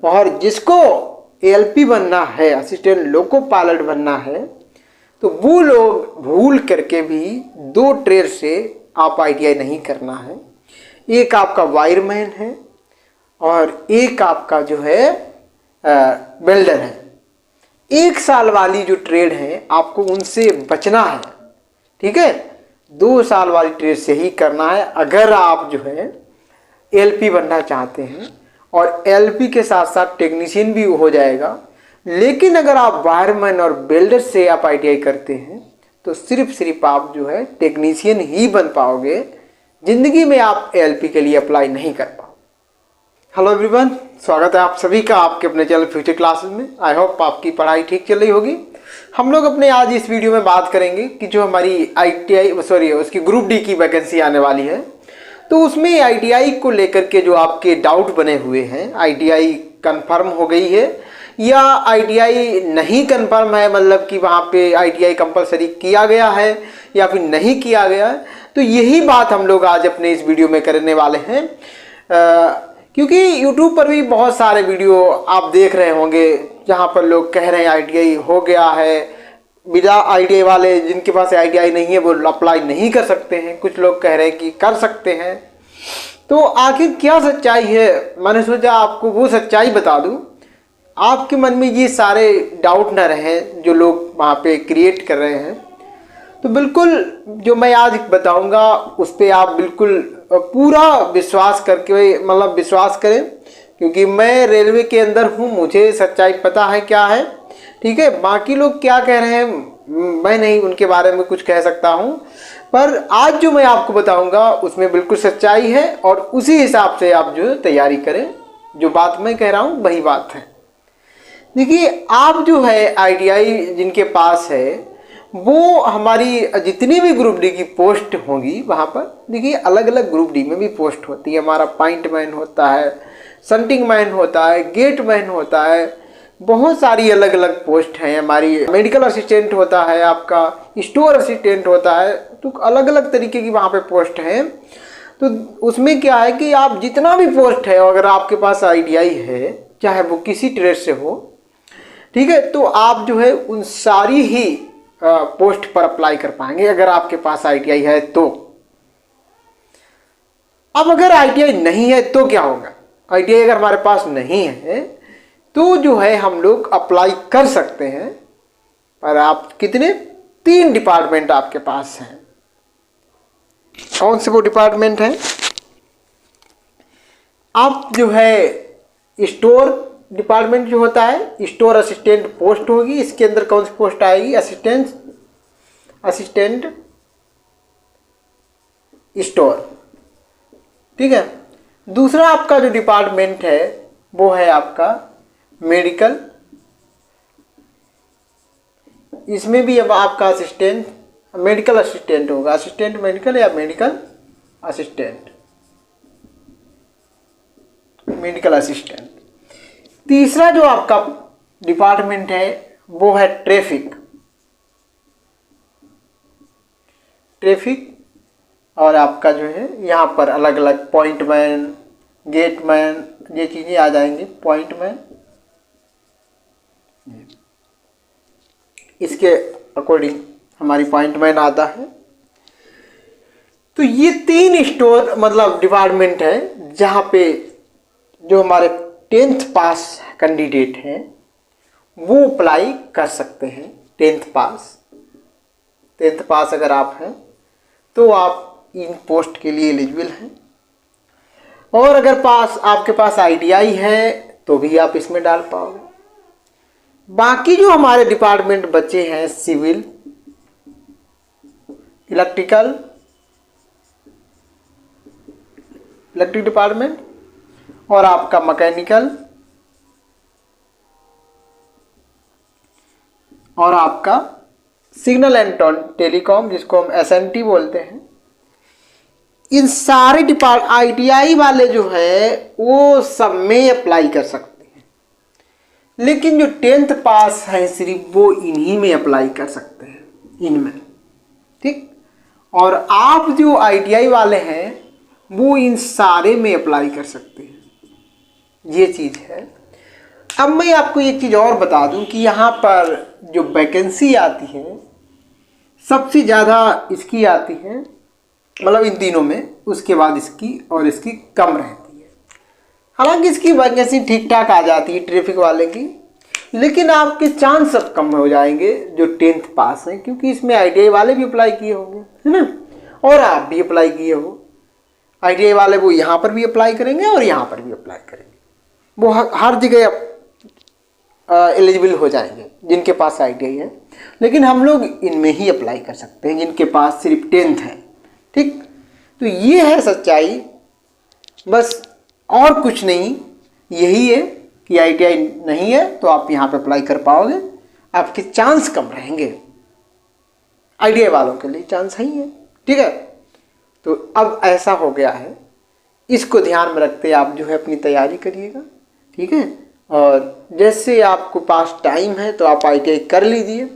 और जिसको एएलपी बनना है, असिस्टेंट लोको पायलट बनना है, तो वो लोग भूल करके भी 2 ट्रेड से आप आईटीआई नहीं करना है। एक आपका वायरमैन है और एक आपका जो है वेल्डर है। 1 साल वाली जो ट्रेड है आपको उनसे बचना है, ठीक है। 2 साल वाली ट्रेड से ही करना है अगर आप जो है एलपी बनना चाहते हैं, और एलपी के साथ साथ टेक्नीशियन भी हो जाएगा। लेकिन अगर आप वायरमैन और वेल्डर से आप आईटीआई करते हैं तो सिर्फ आप जो है टेक्नीशियन ही बन पाओगे, जिंदगी में आप एलपी के लिए अप्लाई नहीं कर पाओगे। हेलो एवरीवन, स्वागत है आप सभी का आपके अपने चैनल फ्यूचर क्लासेस में। आई होप आपकी पढ़ाई ठीक चल रही होगी। हम लोग अपने आज इस वीडियो में बात करेंगे कि जो हमारी आईटीआई उसकी ग्रुप डी की वैकेंसी आने वाली है, तो उसमें आईटीआई को लेकर के जो आपके डाउट बने हुए हैं, आईटीआई कंफर्म हो गई है या आईटीआई नहीं कंफर्म है, मतलब कि वहाँ पे आईटीआई कंपलसरी किया गया है या फिर नहीं किया गया है, तो यही बात हम लोग आज अपने इस वीडियो में करने वाले हैं। क्योंकि YouTube पर भी बहुत सारे वीडियो आप देख रहे होंगे जहाँ पर लोग कह रहे हैं आईटीआई हो गया है, बिना आईटीआई वाले जिनके पास आईटीआई नहीं है वो अप्लाई नहीं कर सकते हैं, कुछ लोग कह रहे हैं कि कर सकते हैं। तो आखिर क्या सच्चाई है, मैंने सोचा आपको वो सच्चाई बता दूं, आपके मन में ये सारे डाउट न रहे जो लोग वहाँ पे क्रिएट कर रहे हैं। तो बिल्कुल जो मैं आज बताऊंगा उस पर आप बिल्कुल पूरा विश्वास करके मतलब विश्वास करें, क्योंकि मैं रेलवे के अंदर हूँ, मुझे सच्चाई पता है क्या है, ठीक है। बाकी लोग क्या कह रहे हैं मैं नहीं उनके बारे में कुछ कह सकता हूँ, पर आज जो मैं आपको बताऊंगा उसमें बिल्कुल सच्चाई है और उसी हिसाब से आप जो तैयारी करें। जो बात मैं कह रहा हूँ वही बात है। देखिए, आप जो है आईटीआई जिनके पास है वो हमारी जितनी भी ग्रुप डी की पोस्ट होंगी वहाँ पर, देखिए अलग अलग ग्रुप डी में भी पोस्ट होती है। हमारा पॉइंट मैन होता है, संटिंग मैन होता है, गेट मैन होता है, बहुत सारी अलग अलग पोस्ट हैं। हमारी मेडिकल असिस्टेंट होता है, आपका स्टोर असिस्टेंट होता है, तो अलग अलग तरीके की वहाँ पे पोस्ट हैं। तो उसमें क्या है कि आप जितना भी पोस्ट है अगर आपके पास आईटीआई है, चाहे वो किसी ट्रेड से हो, ठीक है, तो आप जो है उन सारी ही पोस्ट पर अप्लाई कर पाएंगे अगर आपके पास आईटीआई है तो। अब अगर आईटीआई नहीं है तो क्या होगा? आईटीआई अगर हमारे पास नहीं है तो जो है हम लोग अप्लाई कर सकते हैं, पर आप कितने 3 डिपार्टमेंट आपके पास हैं। कौन से वो डिपार्टमेंट हैं? आप जो है स्टोर डिपार्टमेंट जो होता है, स्टोर असिस्टेंट पोस्ट होगी। इसके अंदर कौन सी पोस्ट आएगी? असिस्टेंट स्टोर, ठीक है। दूसरा आपका जो डिपार्टमेंट है वो है आपका मेडिकल। इसमें भी अब आपका असिस्टेंट मेडिकल असिस्टेंट होगा, असिस्टेंट मेडिकल या मेडिकल असिस्टेंट। तीसरा जो आपका डिपार्टमेंट है वो है ट्रैफिक। और आपका जो है यहाँ पर अलग अलग पॉइंट मैन, गेट मैन, ये चीज़ें आ जाएंगी। पॉइंट मैन, इसके अकॉर्डिंग हमारी पॉइंट मैन आता है। तो ये 3 स्टोर मतलब डिपार्टमेंट है जहाँ पे जो हमारे 10th पास कैंडिडेट हैं वो अप्लाई कर सकते हैं। 10th पास अगर आप हैं तो आप इन पोस्ट के लिए एलिजिबल हैं, और अगर आपके पास आईटीआई है तो भी आप इसमें डाल पाओगे। बाकी जो हमारे डिपार्टमेंट बचे हैं, सिविल, इलेक्ट्रिक डिपार्टमेंट और आपका मैकेनिकल और आपका सिग्नल एंड टेलीकॉम, जिसको हम एसएनटी बोलते हैं। इन सारे आईटीआई वाले जो है वो सब में अप्लाई कर सकते हैं, लेकिन जो 10th पास है सिर्फ वो इन्हीं में अप्लाई कर सकते हैं, इनमें, ठीक। और आप जो आईटीआई वाले हैं वो इन सारे में अप्लाई कर सकते हैं, ये चीज़ है। अब मैं आपको एक चीज़ और बता दूं कि यहाँ पर जो वैकेंसी आती है सबसे ज़्यादा इसकी आती है, मतलब इन तीनों में, उसके बाद इसकी और इसकी कम रहती है। हालांकि इसकी वैकेंसी ठीक ठाक आ जाती है ट्रैफिक वाले की, लेकिन आपके चांस सब कम हो जाएंगे जो 10th पास हैं, क्योंकि इसमें ITI वाले भी अप्लाई किए होंगे, है ना, और आप भी अप्लाई किए हो। ITI वाले वो यहाँ पर भी अप्लाई करेंगे और यहाँ पर भी अप्लाई करेंगे, वो हर जगह एलिजिबल हो जाएंगे जिनके पास ITI है। लेकिन हम लोग इनमें ही अप्लाई कर सकते हैं जिनके पास सिर्फ 10th है। ठीक, तो ये है सच्चाई, बस और कुछ नहीं, यही है कि ITI नहीं है तो आप यहाँ पे अप्लाई कर पाओगे, आपके चांस कम रहेंगे। ITI वालों के लिए चांस है ही है। ठीक है, तो अब ऐसा हो गया है, इसको ध्यान में रखते आप जो है अपनी तैयारी करिएगा। ठीक है, और जैसे आपको पास टाइम है तो आप ITI कर लीजिए।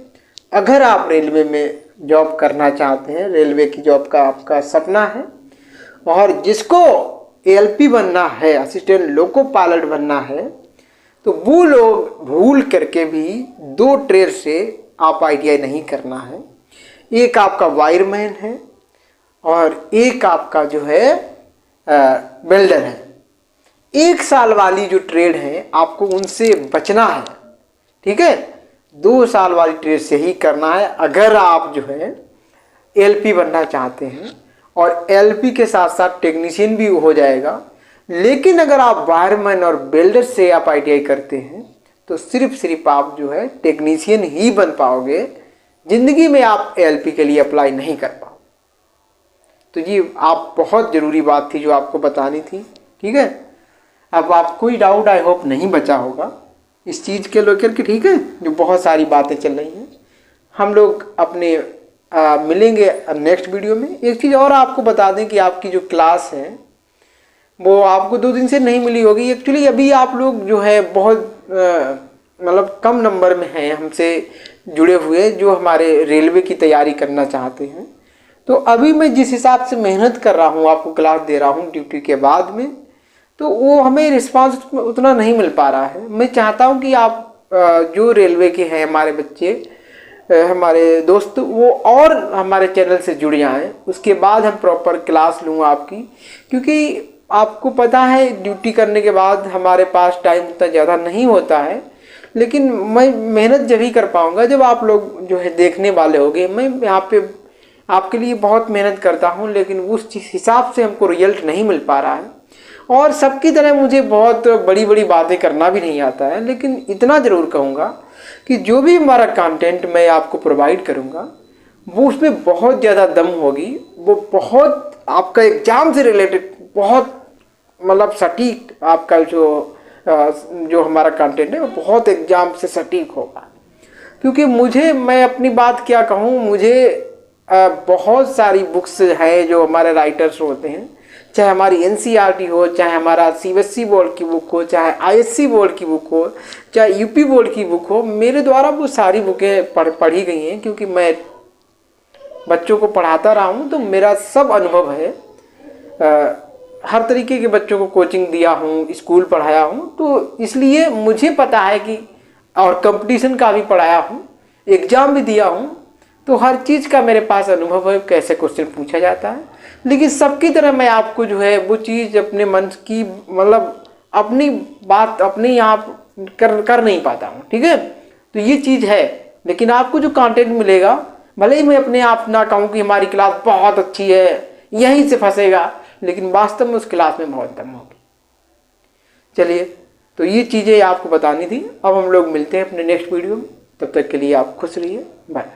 अगर आप रेलवे में जॉब करना चाहते हैं, रेलवे की जॉब का आपका सपना है, और जिसको ALP बनना है, असिस्टेंट लोको पायलट बनना है, तो वो लोग भूल करके भी 2 ट्रेड से आप ITI नहीं करना है। एक आपका वायरमैन है और एक आपका जो है वेल्डर है। 1 साल वाली जो ट्रेड है आपको उनसे बचना है। ठीक है, 2 साल वाली ट्रेड से ही करना है अगर आप जो है LP बनना चाहते हैं, और LP के साथ साथ टेक्नीशियन भी हो जाएगा। लेकिन अगर आप वायरमैन और वेल्डर से आप ITI करते हैं तो सिर्फ आप जो है टेक्नीशियन ही बन पाओगे, ज़िंदगी में आप LP के लिए अप्लाई नहीं कर पाओगे। तो ये आप बहुत ज़रूरी बात थी जो आपको बतानी थी। ठीक है, अब आप कोई डाउट आई होप नहीं बचा होगा इस चीज़ के लेकर के। ठीक है, जो बहुत सारी बातें चल रही हैं, हम लोग अपने मिलेंगे नेक्स्ट वीडियो में। एक चीज़ और आपको बता दें कि आपकी जो क्लास है वो आपको 2 दिन से नहीं मिली होगी। एक्चुअली अभी आप लोग जो है बहुत मतलब कम नंबर में हैं हमसे जुड़े हुए जो हमारे रेलवे की तैयारी करना चाहते हैं। तो अभी मैं जिस हिसाब से मेहनत कर रहा हूँ, आपको क्लास दे रहा हूँ ड्यूटी के बाद में, तो वो हमें रिस्पांस उतना नहीं मिल पा रहा है। मैं चाहता हूँ कि आप जो रेलवे के हैं हमारे बच्चे, हमारे दोस्त, वो और हमारे चैनल से जुड़ जाएँ, उसके बाद हम प्रॉपर क्लास लूँगा आपकी। क्योंकि आपको पता है ड्यूटी करने के बाद हमारे पास टाइम उतना ज़्यादा नहीं होता है, लेकिन मैं मेहनत जब ही कर पाऊँगा जब आप लोग जो है देखने वाले होंगे। मैं यहाँ पे आपके लिए बहुत मेहनत करता हूँ, लेकिन उस हिसाब से हमको रिजल्ट नहीं मिल पा रहा है। और सबकी तरह मुझे बहुत बड़ी बड़ी बातें करना भी नहीं आता है, लेकिन इतना ज़रूर कहूँगा कि जो भी हमारा कंटेंट मैं आपको प्रोवाइड करूँगा वो उसमें बहुत ज़्यादा दम होगी, वो बहुत आपका एग्ज़ाम से रिलेटेड, बहुत मतलब सटीक आपका जो हमारा कंटेंट है वो बहुत एग्ज़ाम से सटीक होगा। क्योंकि मैं अपनी बात क्या कहूँ, मुझे बहुत सारी बुक्स हैं जो हमारे राइटर्स होते हैं, चाहे हमारी NCERT हो, चाहे हमारा CBSE बोर्ड की बुक हो, चाहे ISC बोर्ड की बुक हो, चाहे UP बोर्ड की बुक हो, मेरे द्वारा वो सारी बुकें पढ़ी गई हैं। क्योंकि मैं बच्चों को पढ़ाता रहा हूँ, तो मेरा सब अनुभव है। हर तरीके के बच्चों को कोचिंग दिया हूँ, स्कूल पढ़ाया हूँ, तो इसलिए मुझे पता है कि, और कंपटीशन का भी पढ़ाया हूँ, एग्ज़ाम भी दिया हूँ, तो हर चीज़ का मेरे पास अनुभव है, कैसे क्वेश्चन पूछा जाता है। लेकिन सबकी तरह मैं आपको जो है वो चीज़ अपने मन की, मतलब अपनी बात अपने यहाँ कर नहीं पाता हूँ। ठीक है, तो ये चीज़ है। लेकिन आपको जो कंटेंट मिलेगा, भले ही मैं अपने आप ना कहूँ कि हमारी क्लास बहुत अच्छी है, यहीं से फंसेगा, लेकिन वास्तव में उस क्लास में बहुत दम होगी। चलिए, तो ये चीज़ें आपको बतानी थी। अब हम लोग मिलते हैं अपने नेक्स्ट वीडियो में, तब तक के लिए आप खुश रहिए, बाय।